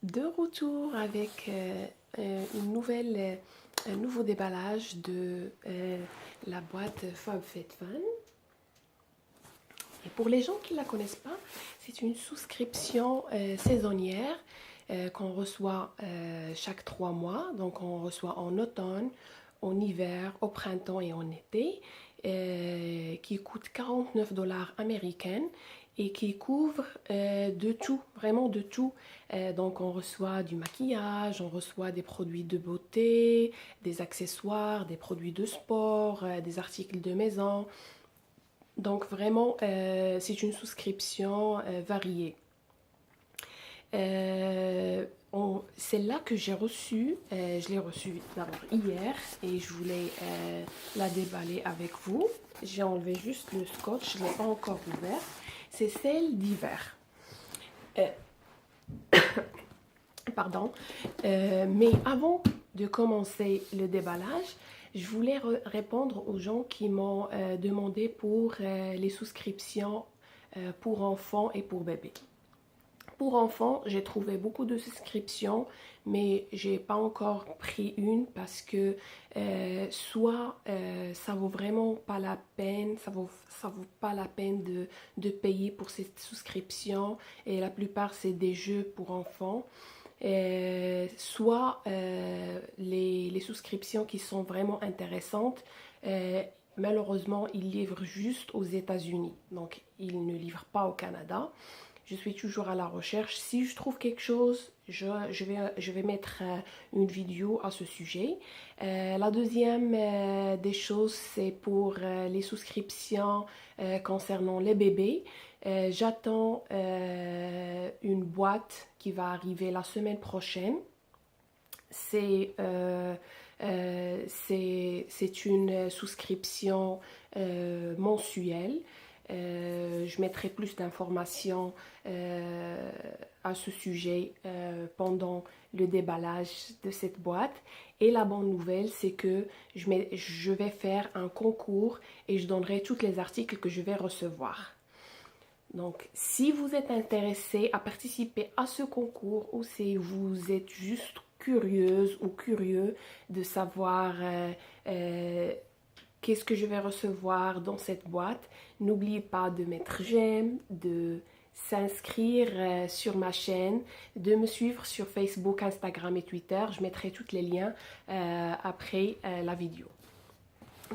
De retour avec un nouveau déballage de la boîte FabFitFun. Et pour les gens qui ne la connaissent pas, c'est une souscription saisonnière qu'on reçoit chaque 3 mois. Donc on reçoit en automne, en hiver, au printemps et en été, qui coûte 49 $ américains et qui couvre de tout, vraiment de tout. Donc on reçoit du maquillage, on reçoit des produits de beauté, des accessoires, des produits de sport, des articles de maison. Donc vraiment, c'est une souscription variée. C'est là que j'ai reçu, je l'ai reçue d'abord hier et je voulais la déballer avec vous. J'ai enlevé juste le scotch, je ne l'ai pas encore ouvert. C'est celle d'hiver. Pardon. Mais avant de commencer le déballage, je voulais répondre aux gens qui m'ont demandé pour les souscriptions pour enfants et pour bébés. Pour enfants, j'ai trouvé beaucoup de souscriptions, mais j'ai pas encore pris une parce que soit ça vaut vraiment pas la peine, ça vaut pas la peine de payer pour cette souscription et la plupart c'est des jeux pour enfants. Soit les souscriptions qui sont vraiment intéressantes, malheureusement, ils livrent juste aux États-Unis. Donc, ils ne livrent pas au Canada. Je suis toujours à la recherche. Si je trouve quelque chose, je vais mettre une vidéo à ce sujet. La deuxième des choses, c'est pour les souscriptions concernant les bébés. J'attends une boîte qui va arriver la semaine prochaine. C'est une souscription mensuelle. Je mettrai plus d'informations à ce sujet pendant le déballage de cette boîte. Et la bonne nouvelle, c'est que je vais faire un concours et je donnerai tous les articles que je vais recevoir. Donc, si vous êtes intéressé à participer à ce concours ou si vous êtes juste curieuse ou curieux de savoir qu'est-ce que je vais recevoir dans cette boîte, n'oubliez pas de mettre j'aime, de s'inscrire sur ma chaîne, de me suivre sur Facebook, Instagram et Twitter. Je mettrai tous les liens après la vidéo.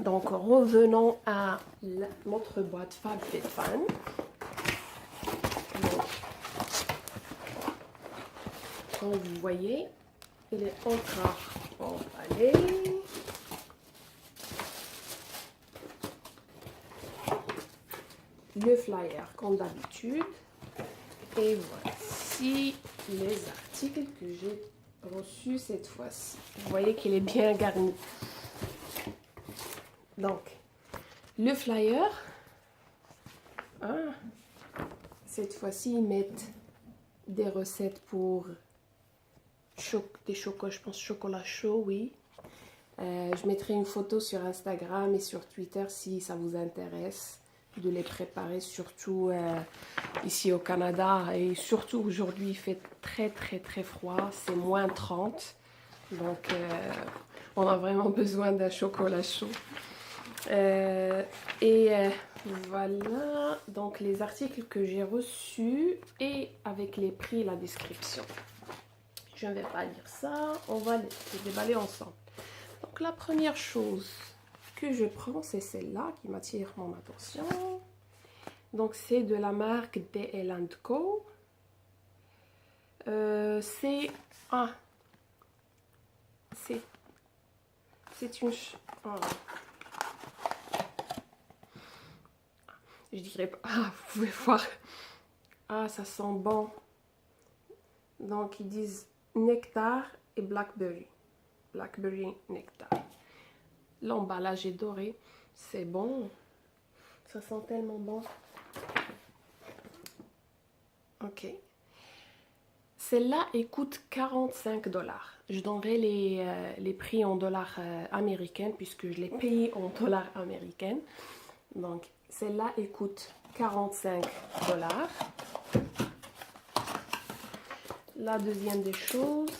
Donc, revenons à notre boîte FabFitFun. Comme vous voyez, il est encore emballé. Le flyer comme d'habitude. Et voici les articles que j'ai reçus cette fois-ci. Vous voyez qu'il est bien garni. Donc, le flyer. Cette fois-ci, ils mettent des recettes pour des chocolats, je pense chocolat chaud, oui. Je mettrai une photo sur Instagram et sur Twitter si ça vous intéresse de les préparer, surtout ici au Canada. Et surtout aujourd'hui, il fait très très très froid, c'est moins 30. Donc on a vraiment besoin d'un chocolat chaud. Voilà, donc les articles que j'ai reçus et avec les prix et la description. Je ne vais pas lire ça, on va les déballer ensemble. Donc la première chose que je prends, c'est celle-là qui m'attire mon attention. Donc c'est de la marque DL & Co. C'est une... je dirais pas... vous pouvez voir. Ça sent bon. Donc ils disent nectar et blackberry. Blackberry nectar. L'emballage est doré. C'est bon. Ça sent tellement bon. Ok. Celle-là, elle coûte 45 $. Je donnerai les prix en dollars américains puisque je l'ai payé en dollars américains. Donc, celle-là, elle coûte 45 $. La deuxième des choses,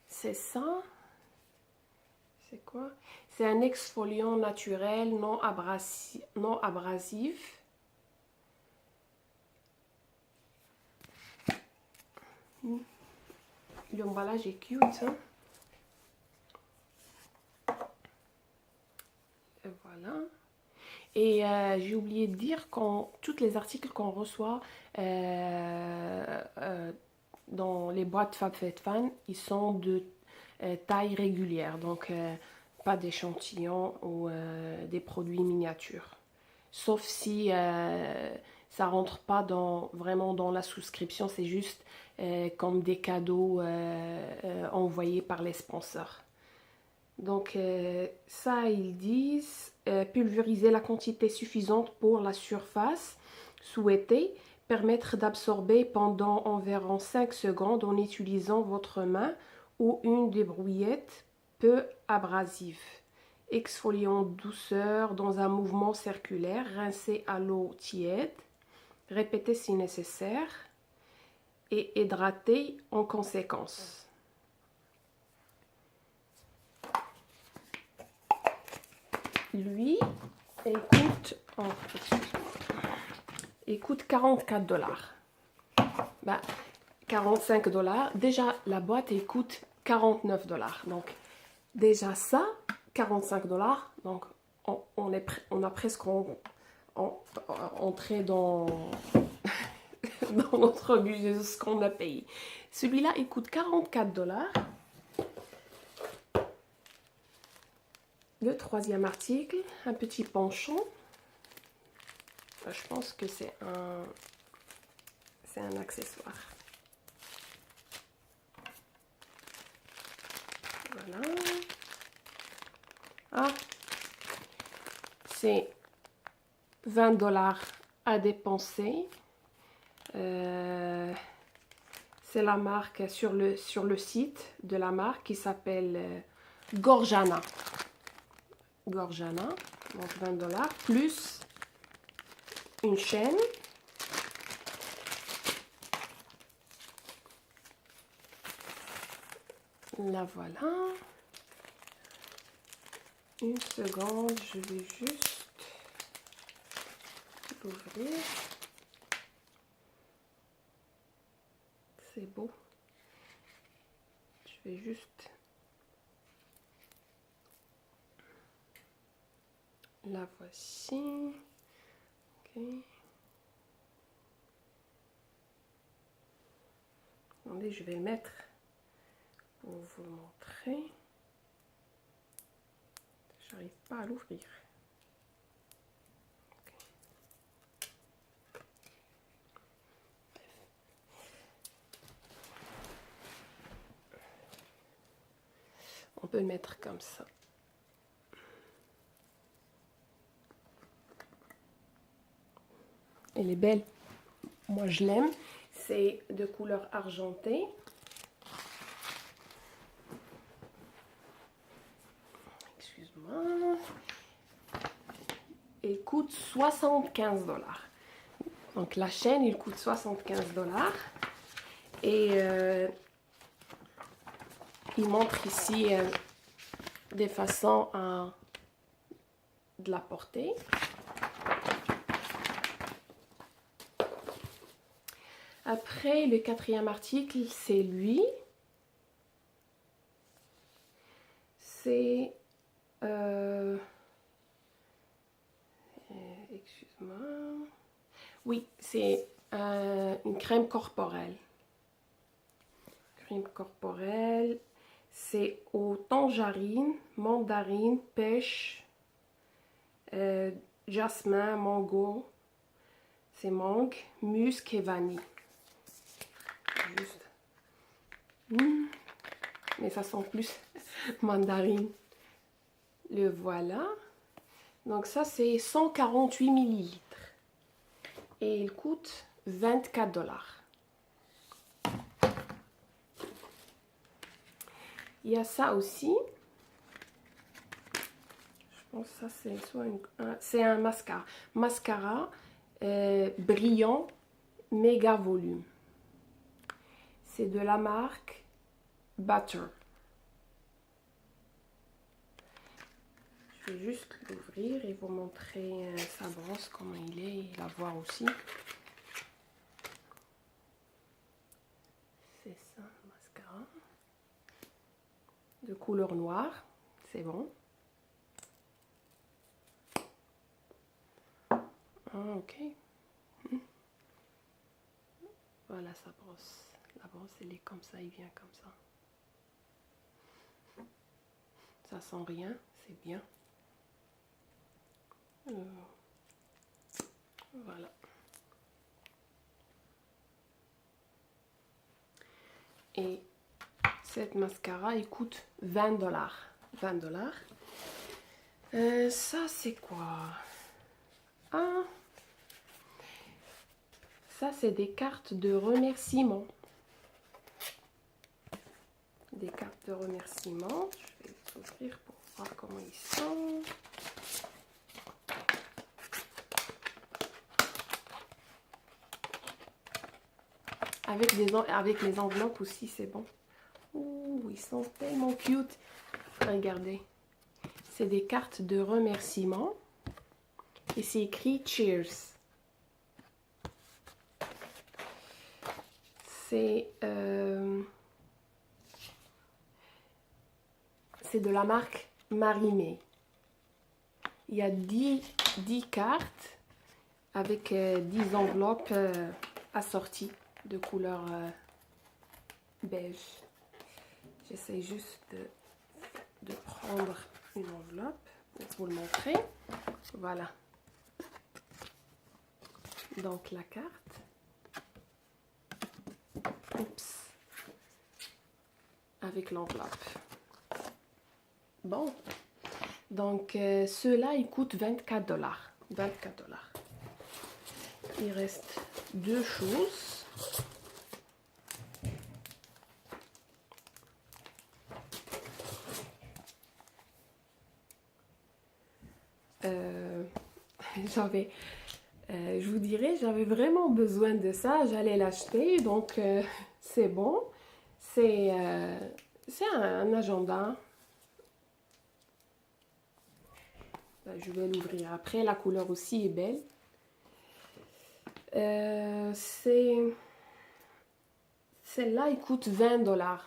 c'est ça. C'est quoi? C'est un exfoliant naturel non abrasif. L'emballage est cute, hein? Et voilà. Et j'ai oublié de dire quand tous les articles qu'on reçoit dans les boîtes FabFitFun, ils sont de taille régulière, donc pas d'échantillons ou des produits miniatures. Sauf si ça rentre pas vraiment dans la souscription, c'est juste comme des cadeaux envoyés par les sponsors. Donc ça, ils disent pulvériser la quantité suffisante pour la surface souhaitée, permettre d'absorber pendant environ 5 secondes en utilisant votre main ou une débrouillette peu abrasive. Exfoliant douceur dans un mouvement circulaire, rincer à l'eau tiède, répéter si nécessaire et hydrater en conséquence. Lui, il coûte 44 dollars. Ben, 45 dollars. Déjà, la boîte, elle coûte 49 dollars. Donc, déjà ça, 45 dollars. Donc, on a presque entré dans, dans notre budget de ce qu'on a payé. Celui-là, il coûte 44 dollars. Le troisième article, un petit penchant. Je pense que c'est un accessoire. Voilà. Ah, c'est 20 dollars à dépenser. C'est la marque sur le site de la marque qui s'appelle Gorjana. Gorjana, donc 20 dollars, plus une chaîne. La voilà. Une seconde, je vais juste l'ouvrir. C'est beau. Je vais juste la voici. Ok. Attendez, je vais le mettre pour vous le montrer. J'arrive pas à l'ouvrir. On peut le mettre comme ça. Elle est belle. Moi, je l'aime. C'est de couleur argentée. Excuse-moi. Elle coûte 75 dollars. Donc, la chaîne, il coûte 75 dollars. Et il montre ici des façons de la porter. Après, le quatrième article, c'est lui. C'est... excuse-moi. Oui, c'est une crème corporelle. Crème corporelle. C'est au tangerine, mandarine, pêche, jasmin, mango. C'est mangue, musc et vanille. Juste. Mais ça sent plus mandarine. Le voilà. Donc ça, c'est 148 millilitres. Et il coûte 24 dollars. Il y a ça aussi. Je pense que ça, c'est soit c'est un mascara. Mascara brillant, méga volume. C'est de la marque Butter. Je vais juste l'ouvrir et vous montrer sa brosse, comment il est, et la voir aussi. C'est ça, le mascara. De couleur noire, c'est bon. Ah, ok. Voilà sa brosse. La brosse, elle est comme ça, il vient comme ça. Ça sent rien, c'est bien. Voilà. Et cette mascara, il coûte 20 $. 20 $. Ça, c'est quoi? Ah, ça, c'est des cartes de remerciement. Des cartes de remerciement. Je vais les ouvrir pour voir comment ils sont. Avec les enveloppes aussi, c'est bon. Ouh, ils sont tellement cute. Regardez. C'est des cartes de remerciement. Et c'est écrit Cheers. C'est de la marque Marimé. Il y a 10 cartes avec 10 enveloppes assorties de couleur beige. J'essaie juste de prendre une enveloppe pour vous le montrer. Voilà. Donc la carte. Oups. Avec l'enveloppe. Bon. Donc ceux-là, ils coûtent 24 $. 24 $. Il reste deux choses. Je vous dirais, j'avais vraiment besoin de ça, j'allais l'acheter, donc c'est bon. C'est un agenda. Je vais l'ouvrir après, la couleur aussi est belle. Celle-là, il coûte 20 $.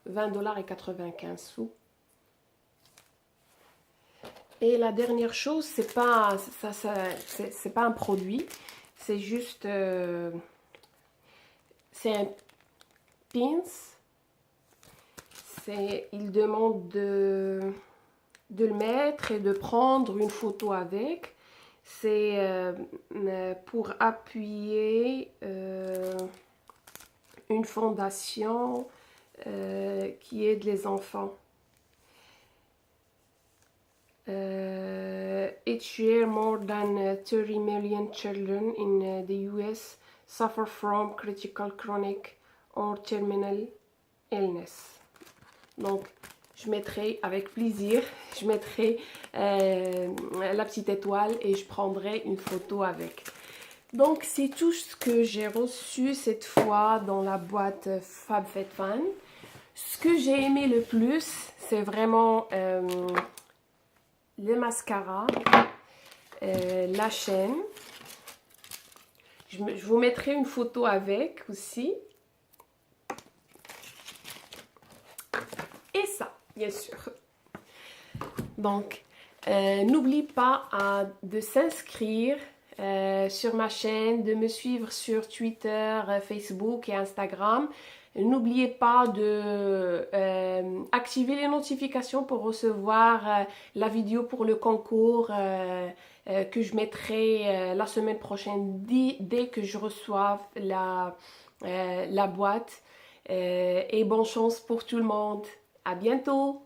20 $ et 95 sous. Et la dernière chose, c'est pas un produit, c'est juste c'est un pins. Il demande de le mettre et de prendre une photo avec. C'est pour appuyer une fondation qui aide les enfants. Each year, more than 30 million children in the US suffer from critical, chronic or terminal illness. Donc, je mettrai avec plaisir, je mettrai la petite étoile et je prendrai une photo avec. Donc, c'est tout ce que j'ai reçu cette fois dans la boîte FabFitFun. Ce que j'ai aimé le plus, c'est vraiment le mascara, la chaîne. Je vous mettrai une photo avec aussi. Et ça, bien sûr. Donc, n'oublie pas de s'inscrire sur ma chaîne, de me suivre sur Twitter, Facebook et Instagram. N'oubliez pas de activer les notifications pour recevoir la vidéo pour le concours que je mettrai la semaine prochaine dès que je reçoive la boîte. Et bonne chance pour tout le monde. À bientôt!